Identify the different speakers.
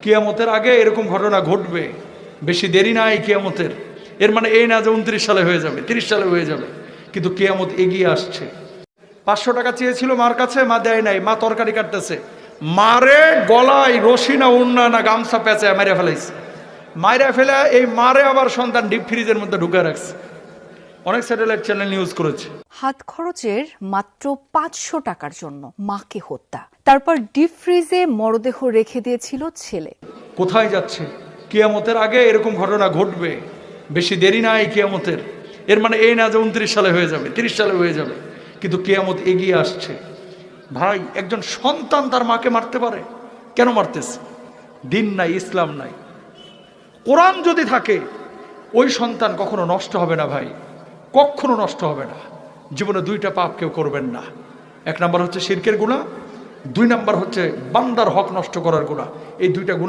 Speaker 1: কিয়ামতের আগে এরকম ঘটনা ঘটবে, বেশি দেরি নাই কিয়ামতের। এর মানে এই না যে 29 সালে হয়ে যাবে, 30 সালে হয়ে যাবে, কিন্তু কিয়ামত এগিয়ে আসছে। 500 টাকা চেয়েছিল মার কাছে, মা দেয় নাই, মা তরকারি কাটতেছে, মারে গলায় রশি না উন্না না গামছা পেঁচায় মেরে ফেলাইছে। মাইরা ফেলে এই মারে আবার সন্তান ডিপ ফ্রিজের মধ্যে ঢুকে রাখছে। অনেক স্যাটেলাইট চ্যানেল নিউজ করেছে।
Speaker 2: হাত খরচের মাত্র 500 টাকার জন্য মাকে হত্যা, তারপর ডিপ ফ্রিজে মরদেহ রেখে দিয়েছিল ছেলে।
Speaker 1: কোথায় যাচ্ছে? কিয়ামতের আগে এরকম ঘটনা ঘটবে, বেশি দেরি নাই কিয়ামতের। এর মানে এই না যে 29 সালে হয়ে যাবে, 30 সালে হয়ে যাবে, কিন্তু কিয়ামত এগিয়ে আসছে। ভাই, একজন সন্তান তার মাকে মারতে পারে? কেন মারতেছে? দিন নাই, ইসলাম নাই। কোরআন যদি থাকে ওই সন্তান কখনো নষ্ট হবে না ভাই, কখনো নষ্ট হবে না। জীবনে 2টা পাপ কেউ করবেন না। 1 নাম্বার হচ্ছে শিরকের গুনাহ, 2 নাম্বার হচ্ছে বান্দার হক নষ্ট করার গুনাহ। এই 2টা গুনাহ